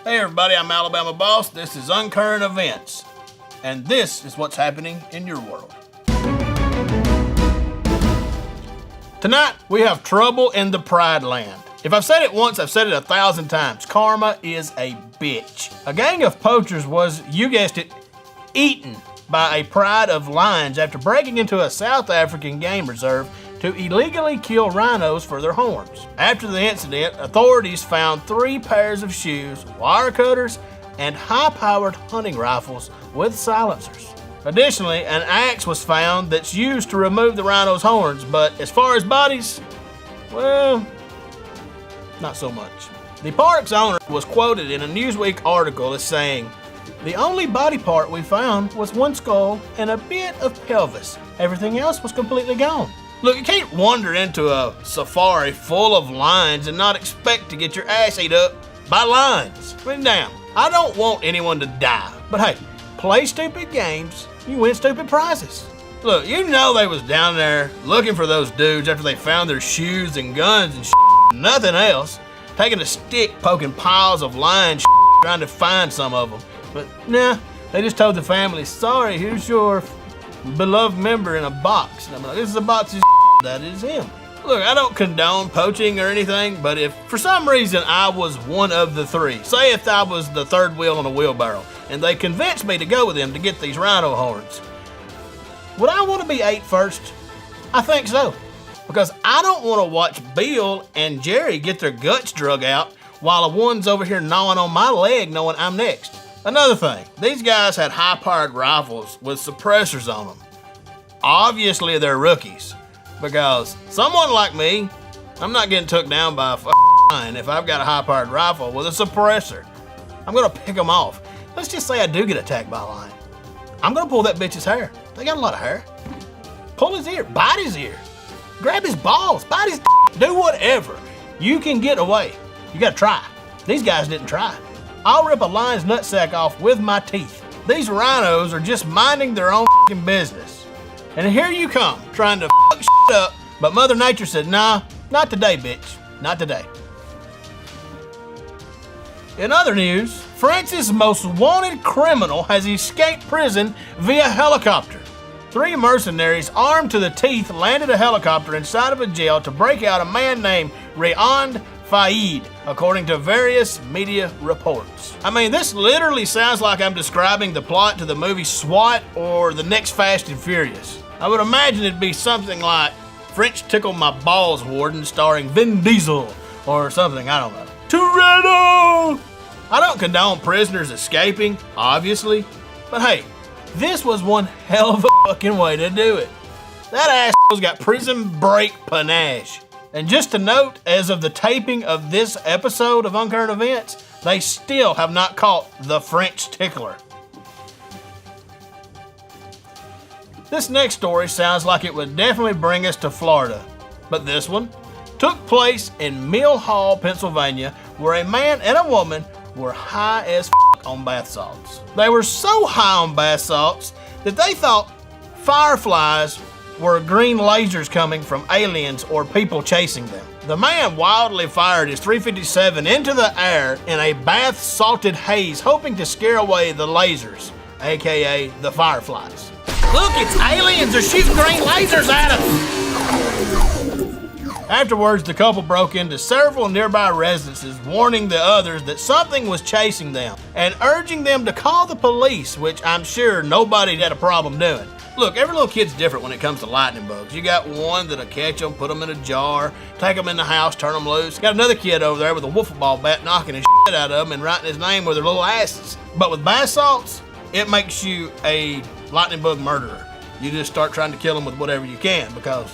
Hey everybody, I'm Alabama Boss. This is Uncurrent Events, and this is what's happening in your world. Tonight, we have trouble in the Pride Land. If I've said it once, I've said it 1,000 times. Karma is a bitch. A gang of poachers was, you guessed it, eaten by a pride of lions after breaking into a South African game reserve to illegally kill rhinos for their horns. After the incident, authorities found 3 pairs of shoes, wire cutters, and high-powered hunting rifles with silencers. Additionally, an axe was found that's used to remove the rhino's horns, but as far as bodies, well, not so much. The park's owner was quoted in a Newsweek article as saying, "The only body part we found was one skull and a bit of pelvis. Everything else was completely gone." Look, you can't wander into a safari full of lions and not expect to get your ass ate up by lions. I mean, damn, I don't want anyone to die, but hey, play stupid games, you win stupid prizes. Look, you know they was down there looking for those dudes after they found their shoes and guns and nothing else, taking a stick poking piles of lion trying to find some of them. But nah, they just told the family, "Sorry, here's your beloved member in a box." And I'm like, "This is a box of that is him." Look, I don't condone poaching or anything, but if for some reason I was one of the 3, say if I was the 3rd wheel on a wheelbarrow, and they convinced me to go with them to get these rhino horns, would I want to be ate first? I think so. Because I don't want to watch Bill and Jerry get their guts drug out while the one's over here gnawing on my leg knowing I'm next. Another thing, these guys had high-powered rifles with suppressors on them. Obviously they're rookies, because someone like me, I'm not getting took down by a lion if I've got a high-powered rifle with a suppressor. I'm gonna pick them off. Let's just say I do get attacked by a lion. I'm gonna pull that bitch's hair. They got a lot of hair. Pull his ear, bite his ear, grab his balls, bite his do whatever. You can get away. You gotta try. These guys didn't try. I'll rip a lion's nutsack off with my teeth. These rhinos are just minding their own business. And here you come, trying to up, but Mother Nature said, "Nah, not today, bitch. Not today." In other news, France's most wanted criminal has escaped prison via helicopter. 3 mercenaries armed to the teeth landed a helicopter inside of a jail to break out a man named Rayond Faid, according to various media reports. I mean, this literally sounds like I'm describing the plot to the movie SWAT or the next Fast and Furious. I would imagine it'd be something like French Tickle My Balls Warden starring Vin Diesel or something, I don't know. Toretto! I don't condone prisoners escaping, obviously, but hey, this was one hell of a fucking way to do it. That asshole's got prison break panache. And just to note, as of the taping of this episode of Uncurrent Events, they still have not caught the French tickler. This next story sounds like it would definitely bring us to Florida, but this one took place in Mill Hall, Pennsylvania, where a man and a woman were high as on bath salts. They were so high on bath salts that they thought fireflies were green lasers coming from aliens or people chasing them. The man wildly fired his .357 into the air in a bath-salted haze, hoping to scare away the lasers, aka the fireflies. "Look, it's aliens! They're shooting green lasers at us!" Afterwards, the couple broke into several nearby residences, warning the others that something was chasing them and urging them to call the police, which I'm sure nobody had a problem doing. Look, every little kid's different when it comes to lightning bugs. You got one that'll catch them, put them in a jar, take them in the house, turn them loose. Got another kid over there with a wiffle ball bat knocking his shit out of them and writing his name with their little asses. But with bath salts, it makes you a lightning bug murderer. You just start trying to kill them with whatever you can because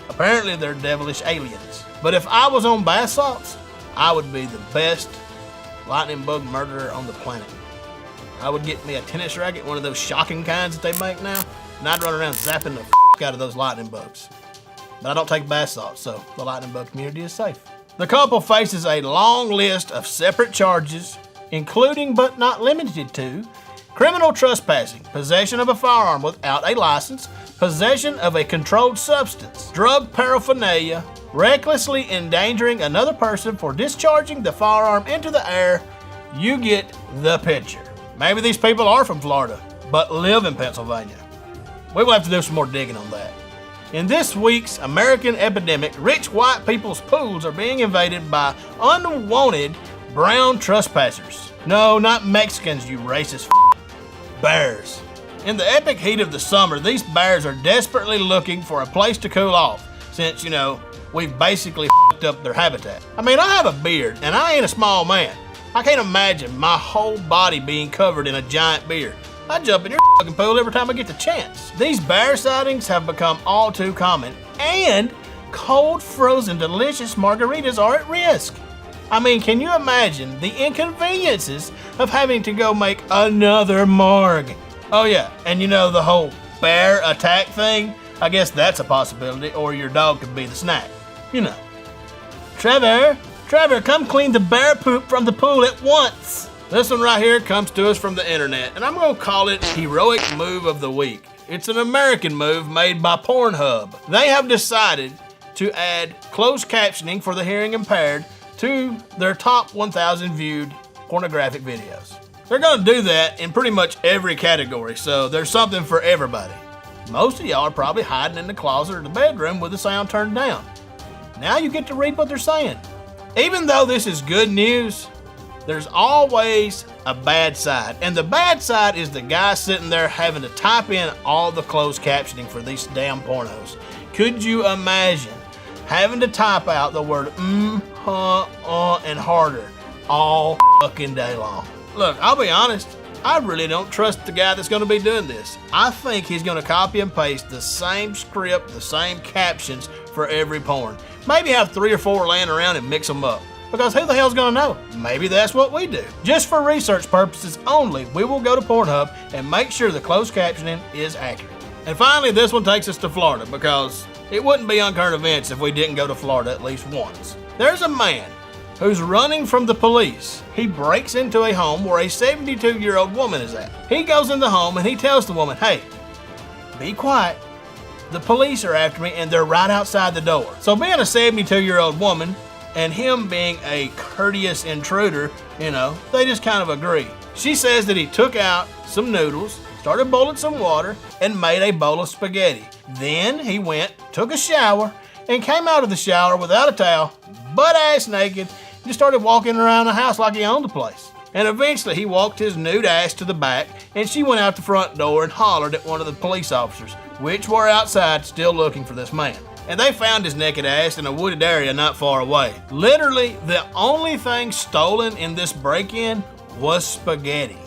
apparently they're devilish aliens. But if I was on bath salts, I would be the best lightning bug murderer on the planet. I would get me a tennis racket, one of those shocking kinds that they make now, and I'd run around zapping the out of those lightning bugs. But I don't take bath salts, so the lightning bug community is safe. The couple faces a long list of separate charges, including but not limited to criminal trespassing, possession of a firearm without a license, possession of a controlled substance, drug paraphernalia, recklessly endangering another person for discharging the firearm into the air, You get the picture. Maybe these people are from Florida, but live in Pennsylvania. We will have to do some more digging on that. In this week's American epidemic, rich white people's pools are being invaded by unwanted brown trespassers. No, not Mexicans, you racist bears. In the epic heat of the summer, these bears are desperately looking for a place to cool off, since, we've basically f***ed up their habitat. I mean, I have a beard, and I ain't a small man. I can't imagine my whole body being covered in a giant beard. I jump in your fucking pool every time I get the chance. These bear sightings have become all too common, and cold, frozen, delicious margaritas are at risk. I mean, can you imagine the inconveniences of having to go make another marg? Oh yeah, and the whole bear attack thing? I guess that's a possibility, or your dog could be the snack. Trevor, come clean the bear poop from the pool at once. This one right here comes to us from the internet, and I'm going to call it Heroic Move of the Week. It's an American move made by Pornhub. They have decided to add closed captioning for the hearing impaired to their top 1,000 viewed pornographic videos. They're going to do that in pretty much every category, so there's something for everybody. Most of y'all are probably hiding in the closet or the bedroom with the sound turned down. Now you get to read what they're saying. Even though this is good news, there's always a bad side. And the bad side is the guy sitting there having to type in all the closed captioning for these damn pornos. Could you imagine having to type out the word and harder all fucking day long? Look, I'll be honest, I really don't trust the guy that's going to be doing this. I think he's going to copy and paste the same script, the same captions for every porn. Maybe have 3 or 4 laying around and mix them up. Because who the hell's gonna know? Maybe that's what we do. Just for research purposes only, we will go to Pornhub and make sure the closed captioning is accurate. And finally, this one takes us to Florida, because it wouldn't be on current events if we didn't go to Florida at least once. There's a man who's running from the police. He breaks into a home where a 72-year-old woman is at. He goes in the home and he tells the woman, "Hey, be quiet. The police are after me and they're right outside the door." So being a 72-year-old woman, and him being a courteous intruder, they just kind of agree. She says that he took out some noodles, started boiling some water, and made a bowl of spaghetti. Then he went, took a shower, and came out of the shower without a towel, butt-ass naked, and just started walking around the house like he owned the place. And eventually he walked his nude ass to the back, and she went out the front door and hollered at one of the police officers, which were outside still looking for this man. And they found his naked ass in a wooded area not far away. Literally, the only thing stolen in this break-in was spaghetti.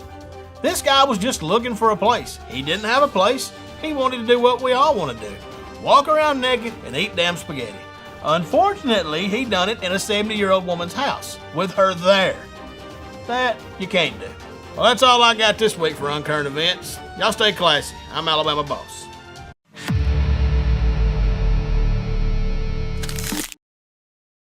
This guy was just looking for a place. He didn't have a place. He wanted to do what we all want to do. Walk around naked and eat damn spaghetti. Unfortunately, he done it in a 70-year-old woman's house, with her there. That you can't do. Well, that's all I got this week for Uncurrent Events. Y'all stay classy. I'm Alabama Boss.